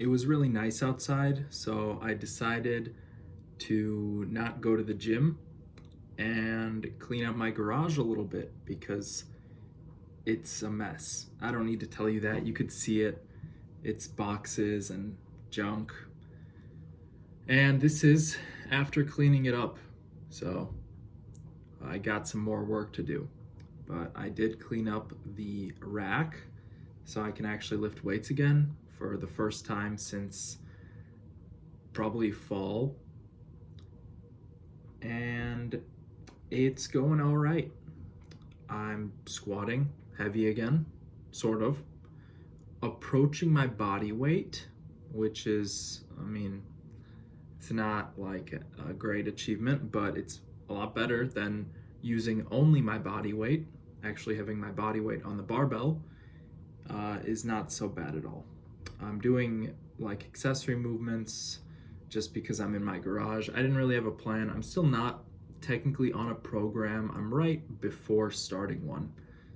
It was really nice outside, so I decided to not go to the gym and clean up my garage a little bit because it's a mess. I don't need to tell you that. You could see it. It's boxes and junk. And this is after cleaning it up. So I got some more work to do. But I did clean up the rack so I can actually lift weights again for the first time since probably fall. And it's going all right. I'm squatting heavy again, sort of. Approaching my body weight, which is, it's not like a great achievement, but it's a lot better than using only my body weight. Actually, having my body weight on the barbell is not so bad at all. I'm doing like accessory movements just because I'm in my garage. I didn't really have a plan. I'm still not technically on a program. I'm right before starting one.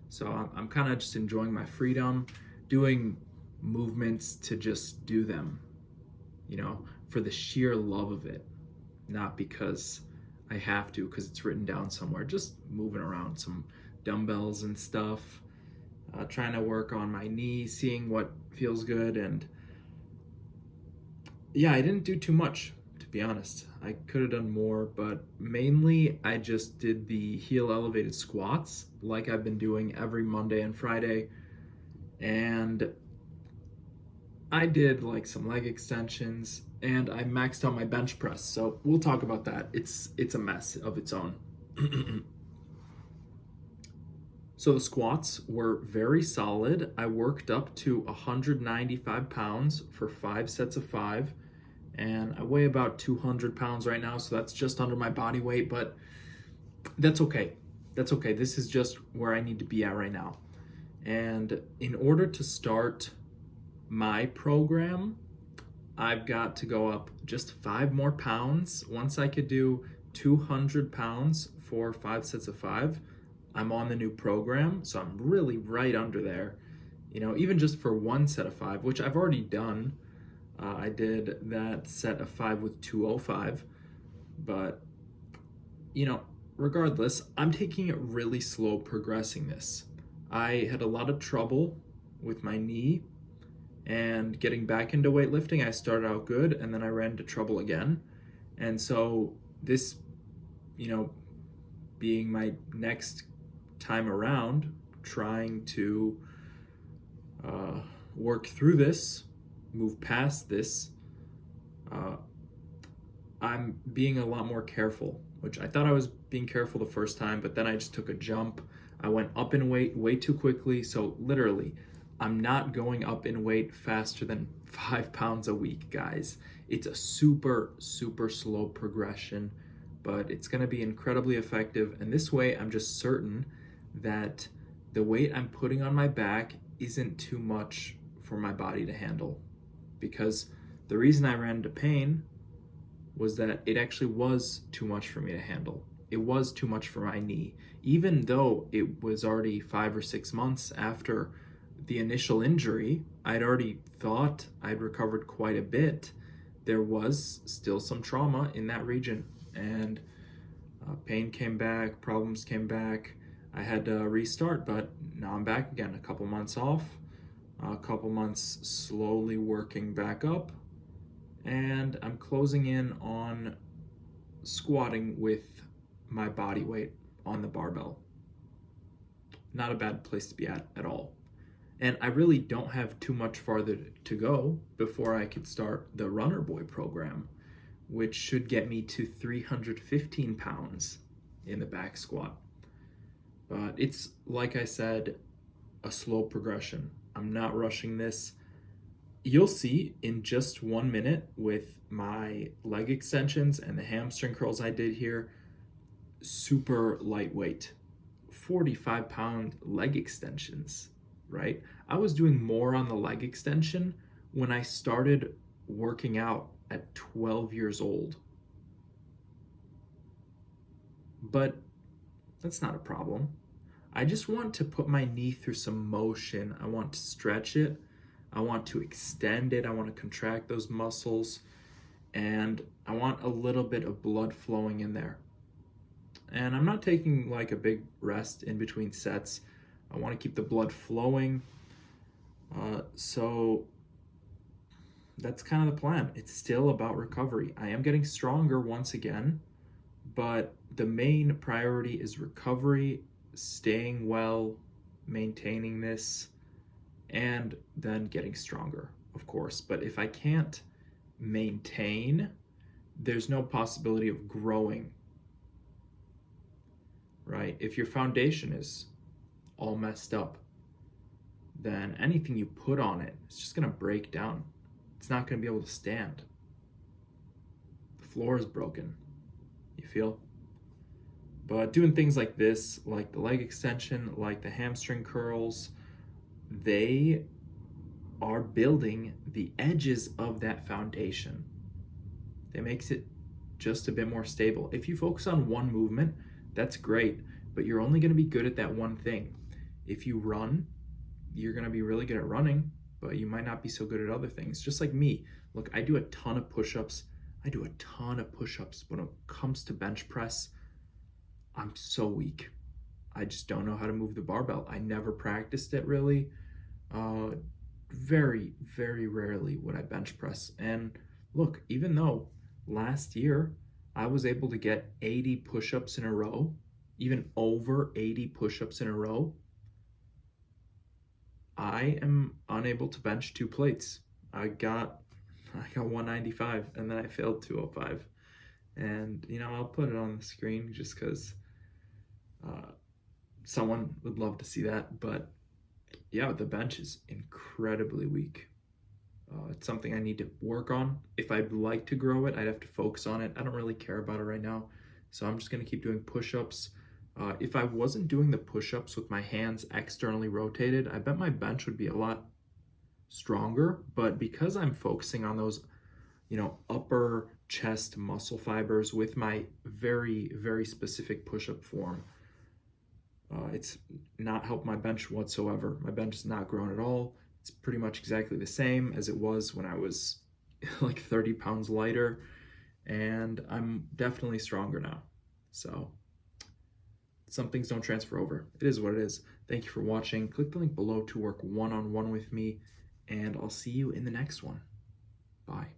So I'm kind of just enjoying my freedom, doing movements to just do them, for the sheer love of it, not because I have to, because it's written down somewhere. Just moving around some dumbbells and stuff, trying to work on my knee, seeing what feels good. And yeah, I didn't do too much, to be honest. I could have done more, but mainly I just did the heel elevated squats like I've been doing every Monday and Friday. And I did like some leg extensions and I maxed out my bench press. So we'll talk about that. It's a mess of its own. So the squats were very solid. I worked up to 195 pounds for 5 sets of 5, and I weigh about 200 pounds right now, so that's just under my body weight, but that's okay. That's okay. This is just where I need to be at right now. And in order to start my program, I've got to go up just 5 more pounds. Once I could do 200 pounds for 5 sets of 5, I'm on the new program, so I'm really right under there. Even just for 1 set of 5, which I've already done. I did that set of 5 with 205, but regardless, I'm taking it really slow progressing this. I had a lot of trouble with my knee and getting back into weightlifting. I started out good and then I ran into trouble again. And so this, being my next time around, trying to work through this, move past this, I'm being a lot more careful, which I thought I was being careful the first time, but then I just took a jump. I went up in weight way too quickly. So literally, I'm not going up in weight faster than 5 pounds a week, guys. It's a super, super slow progression, but it's going to be incredibly effective. And this way, I'm just certain that the weight I'm putting on my back isn't too much for my body to handle. Because the reason I ran into pain was that it actually was too much for me to handle. It was too much for my knee. Even though it was already 5 or 6 months after the initial injury, I'd already thought I'd recovered quite a bit. There was still some trauma in that region, and pain came back, problems came back. I had to restart, but now I'm back again. A couple months off, a couple months slowly working back up, and I'm closing in on squatting with my body weight on the barbell. Not a bad place to be at all. And I really don't have too much farther to go before I could start the Runner Boy program, which should get me to 315 pounds in the back squat. But it's, like I said, a slow progression. I'm not rushing this. You'll see in just 1 minute with my leg extensions and the hamstring curls I did here, super lightweight, 45-pound leg extensions, right? I was doing more on the leg extension when I started working out at 12 years old. But that's not a problem. I just want to put my knee through some motion. I want to stretch it. I want to extend it. I want to contract those muscles. And I want a little bit of blood flowing in there. And I'm not taking like a big rest in between sets. I want to keep the blood flowing. So that's kind of the plan. It's still about recovery. I am getting stronger once again, but the main priority is recovery, staying well, maintaining this, and then getting stronger, of course. But if I can't maintain, there's no possibility of growing, right? If your foundation is all messed up, then anything you put on it, it's just gonna break down. It's not gonna be able to stand. The floor is broken, you feel? But doing things like this, like the leg extension, like the hamstring curls, they are building the edges of that foundation. It makes it just a bit more stable. If you focus on one movement, that's great, but you're only gonna be good at that one thing. If you run, you're gonna be really good at running, but you might not be so good at other things. Just like me. Look, I do a ton of push-ups. But when it comes to bench press, I'm so weak. I just don't know how to move the barbell. I never practiced it really. Very, very rarely would I bench press. And look, even though last year I was able to get 80 push-ups in a row, even over 80 push-ups in a row, I am unable to bench 2 plates. I got 195 and then I failed 205. And I'll put it on the screen just because someone would love to see that. But yeah, the bench is incredibly weak. It's something I need to work on. If I'd like to grow it, I'd have to focus on it. I don't really care about it right now. So I'm just gonna keep doing push-ups. If I wasn't doing the push-ups with my hands externally rotated, I bet my bench would be a lot stronger. But because I'm focusing on those, upper chest muscle fibers with my very, very specific push-up form, it's not helped my bench whatsoever. My bench is not grown at all. It's pretty much exactly the same as it was when I was like 30 pounds lighter, and I'm definitely stronger now. So some things don't transfer over. It is what it is. Thank you for watching. Click the link below to work one-on-one with me, and I'll see you in the next one. Bye.